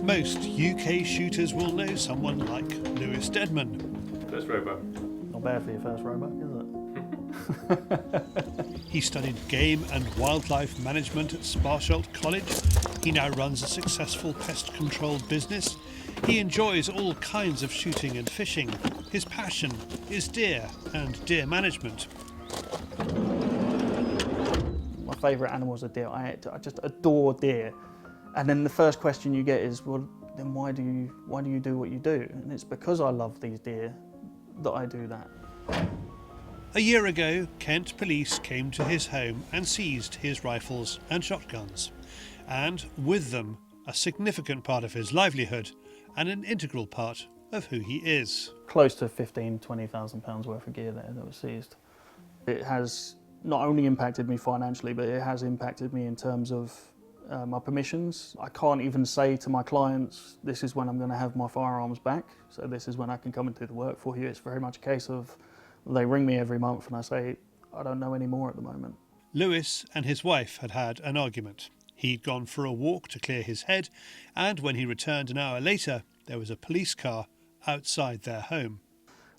Most UK shooters will know someone like Lewis Dedman. First robo. Not bad for your first robo, is it? He studied game and wildlife management at Sparsholt College. He now runs a successful pest control business. He enjoys all kinds of shooting and fishing. His passion is deer and deer management. My favourite animals are deer. I just adore deer. And then the first question you get is, well, then why do you do what you do? And it's because I love these deer that I do that. A year ago, Kent police came to his home and seized his rifles and shotguns. And with them, a significant part of his livelihood and an integral part of who he is. Close to £15,000–20,000 worth of gear there that was seized. It has not only impacted me financially, but it has impacted me in terms of my permissions. I can't even say to my clients, this is when I'm going to have my firearms back, so this is when I can come and do the work for you. It's very much a case of they ring me every month and I say, I don't know any more at the moment. Lewis and his wife had had an argument. He'd gone for a walk to clear his head, and when he returned an hour later, there was a police car outside their home.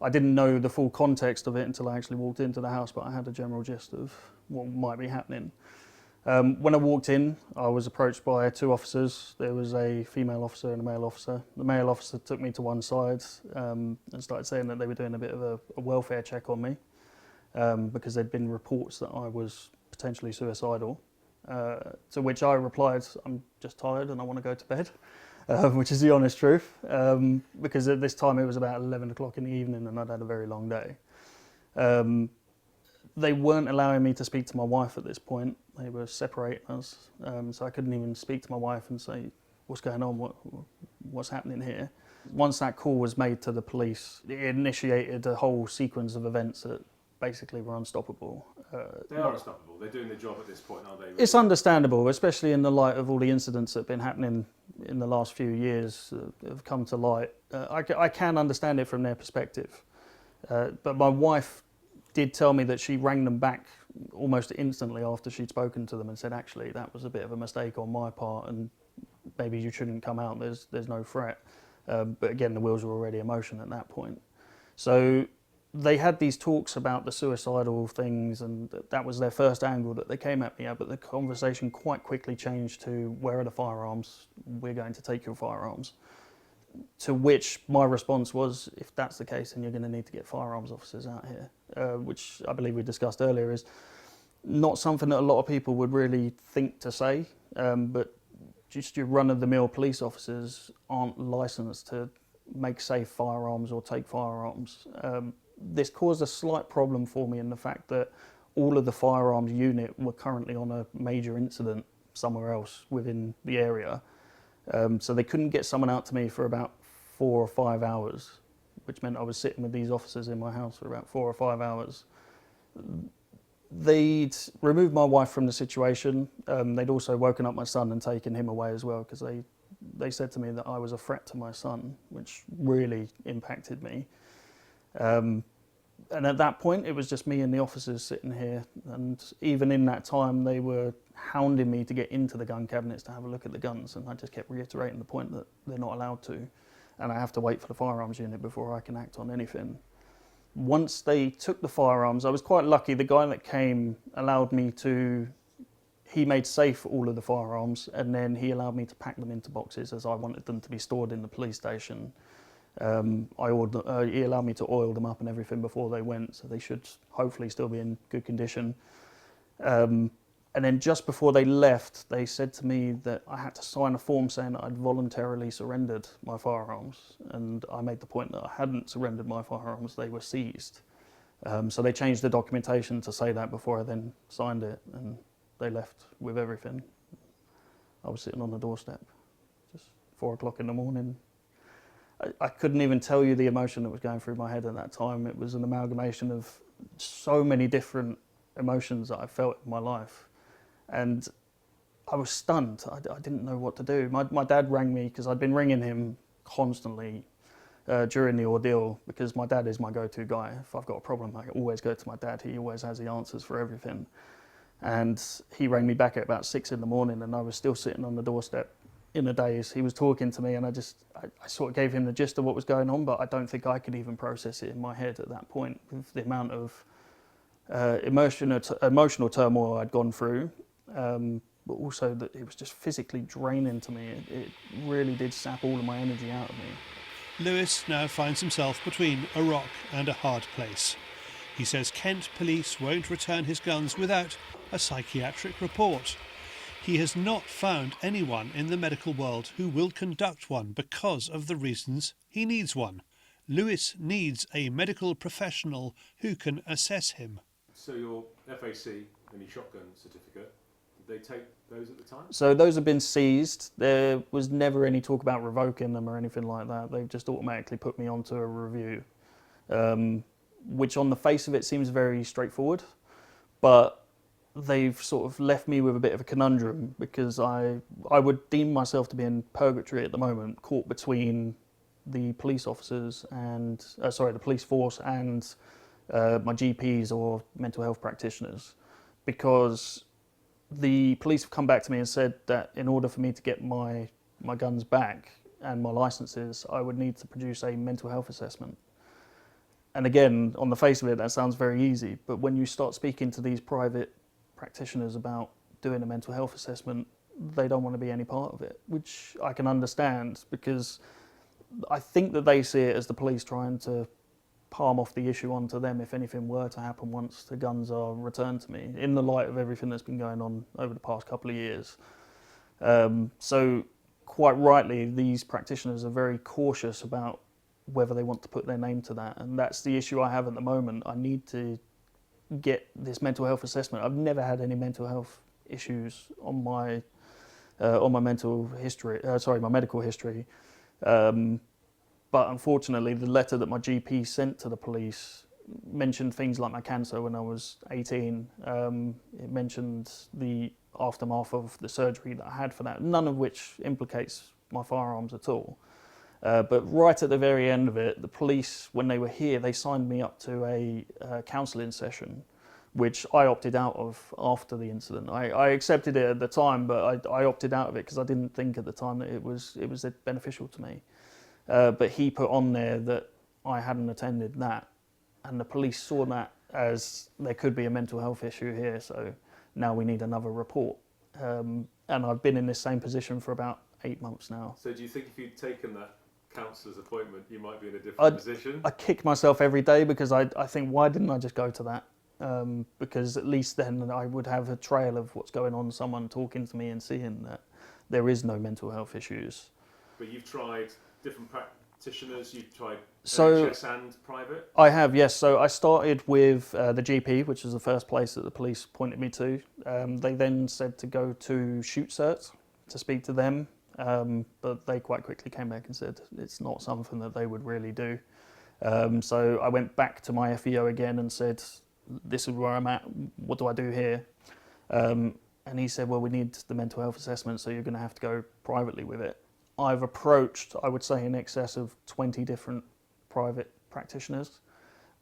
I didn't know the full context of it until I actually walked into the house, but I had a general gist of what might be happening. When I walked in, I was approached by two officers. There was a female officer and a male officer. The male officer took me to one side and started saying that they were doing a bit of a welfare check on me because there'd been reports that I was potentially suicidal. To which I replied, I'm just tired and I want to go to bed, which is the honest truth, because at this time it was about 11 o'clock in the evening and I'd had a very long day. They weren't allowing me to speak to my wife at this point. They were separating us, so I couldn't even speak to my wife and say, what's going on, what's happening here? Once that call was made to the police, it initiated a whole sequence of events that basically were unstoppable. They are unstoppable. They're doing their job at this point, aren't they? It's understandable, especially in the light of all the incidents that have been happening in the last few years that have come to light. I can understand it from their perspective, but my wife did tell me that she rang them back almost instantly after she'd spoken to them and said, actually, that was a bit of a mistake on my part and maybe you shouldn't come out, there's no threat. But again, the wheels were already in motion at that point. So they had these talks about the suicidal things and that was their first angle that they came at me at, but the conversation quite quickly changed to, where are the firearms? We're going to take your firearms. To which my response was, if that's the case, then you're going to need to get firearms officers out here, which I believe we discussed earlier is not something that a lot of people would really think to say, but just your run-of-the-mill police officers aren't licensed to make safe firearms or take firearms. This caused a slight problem for me in the fact that all of the firearms unit were currently on a major incident somewhere else within the area. So they couldn't get someone out to me for about 4 or 5 hours, which meant I was sitting with these officers in my house for about 4 or 5 hours. They'd removed my wife from the situation. They'd also woken up my son and taken him away as well, because they said to me that I was a threat to my son, which really impacted me. And at that point, it was just me and the officers sitting here. And even in that time, they were hounding me to get into the gun cabinets to have a look at the guns. And I just kept reiterating the point that they're not allowed to. And I have to wait for the firearms unit before I can act on anything. Once they took the firearms, I was quite lucky. The guy that came allowed me to, he made safe all of the firearms. And then he allowed me to pack them into boxes as I wanted them to be stored in the police station. He allowed me to oil them up and everything before they went, so they should hopefully still be in good condition. And then just before they left, they said to me that I had to sign a form saying that I'd voluntarily surrendered my firearms. And I made the point that I hadn't surrendered my firearms, they were seized. So they changed the documentation to say that before I then signed it, and they left with everything. I was sitting on the doorstep, just 4 o'clock in the morning. I couldn't even tell you the emotion that was going through my head at that time. It was an amalgamation of so many different emotions that I felt in my life. And I was stunned. I didn't know what to do. My dad rang me because I'd been ringing him constantly during the ordeal, because my dad is my go-to guy. If I've got a problem, I always go to my dad. He always has the answers for everything. And he rang me back at about 6 in the morning, and I was still sitting on the doorstep in a daze. He was talking to me, and I sort of gave him the gist of what was going on, but I don't think I could even process it in my head at that point with the amount of emotional turmoil I'd gone through, but also that it was just physically draining to me. It really did sap all of my energy out of me. Lewis now finds himself between a rock and a hard place. He says Kent police won't return his guns without a psychiatric report. He has not found anyone in the medical world who will conduct one because of the reasons he needs one. Lewis needs a medical professional who can assess him. So your FAC and your shotgun certificate, did they take those at the time? So those have been seized. There was never any talk about revoking them or anything like that. They've just automatically put me onto a review, which on the face of it seems very straightforward, but they've sort of left me with a bit of a conundrum, because I would deem myself to be in purgatory at the moment, caught between the police officers and, the police force and my GPs or mental health practitioners, because the police have come back to me and said that in order for me to get my guns back and my licenses, I would need to produce a mental health assessment. And again, on the face of it, that sounds very easy, but when you start speaking to these private practitioners about doing a mental health assessment, they don't want to be any part of it, which I can understand, because I think that they see it as the police trying to palm off the issue onto them if anything were to happen once the guns are returned to me, in the light of everything that's been going on over the past couple of years. So quite rightly, these practitioners are very cautious about whether they want to put their name to that, and that's the issue I have at the moment. I need to get this mental health assessment. I've never had any mental health issues on my mental history. My medical history. But unfortunately, the letter that my GP sent to the police mentioned things like my cancer when I was 18. It mentioned the aftermath of the surgery that I had for that, none of which implicates my firearms at all. But right at the very end of it, the police, when they were here, they signed me up to a counselling session, which I opted out of after the incident. I accepted it at the time, but I opted out of it because I didn't think at the time that it was beneficial to me. But he put on there that I hadn't attended that, and the police saw that as there could be a mental health issue here, so now we need another report. And I've been in this same position for about 8 months now. So do you think if you'd taken that counsellor's appointment, you might be in a different position? I kick myself every day, because I think, why didn't I just go to that? Because at least then I would have a trail of what's going on, someone talking to me and seeing that there is no mental health issues. But you've tried different practitioners, you've tried So, NHS and private? I have, yes. So I started with the GP, which was the first place that the police pointed me to. They then said to go to Shoot Cert to speak to them, but they quite quickly came back and said it's not something that they would really do. So I went back to my FEO again and said, this is where I'm at, what do I do here? And he said, well, we need the mental health assessment, so you're going to have to go privately with it. I've approached, I would say, in excess of 20 different private practitioners.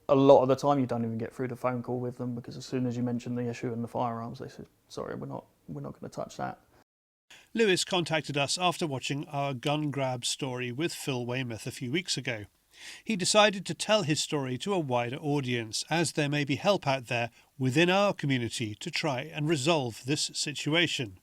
A lot of the time you don't even get through the phone call with them, because as soon as you mention the issue and the firearms, they said, sorry, we're not going to touch that. Lewis contacted us after watching our gun grab story with Phil Weymouth a few weeks ago. He decided to tell his story to a wider audience, as there may be help out there within our community to try and resolve this situation.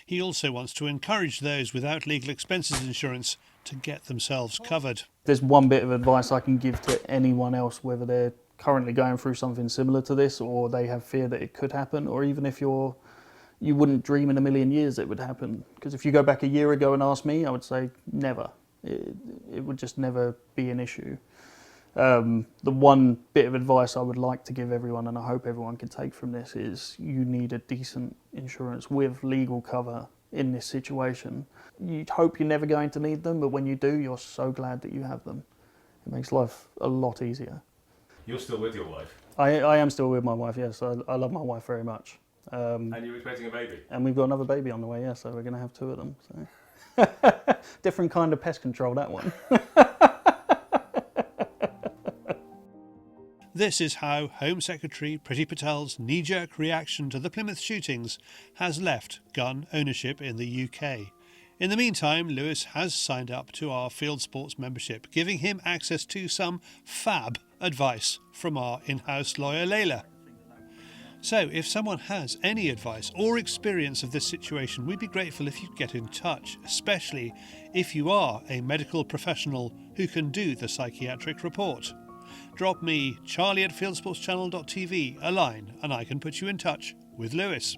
He also wants to encourage those without legal expenses insurance to get themselves covered. There's one bit of advice I can give to anyone else, whether they're currently going through something similar to this, or they have fear that it could happen, or even if you wouldn't dream in a million years it would happen. Because if you go back a year ago and ask me, I would say never. It would just never be an issue. The one bit of advice I would like to give everyone, and I hope everyone can take from this, is you need a decent insurance with legal cover in this situation. You hope you're never going to need them, but when you do, you're so glad that you have them. It makes life a lot easier. You're still with your wife? I am still with my wife, yes. I love my wife very much. And you're expecting a baby? And we've got another baby on the way, yeah, so we're going to have 2 of them. So. Different kind of pest control, that one. This is how Home Secretary Priti Patel's knee-jerk reaction to the Plymouth shootings has left gun ownership in the UK. In the meantime, Lewis has signed up to our Fieldsports membership, giving him access to some fab advice from our in-house lawyer Layla. So if someone has any advice or experience of this situation, we'd be grateful if you'd get in touch, especially if you are a medical professional who can do the psychiatric report. Drop me Charlie@fieldsportschannel.tv a line and I can put you in touch with Lewis.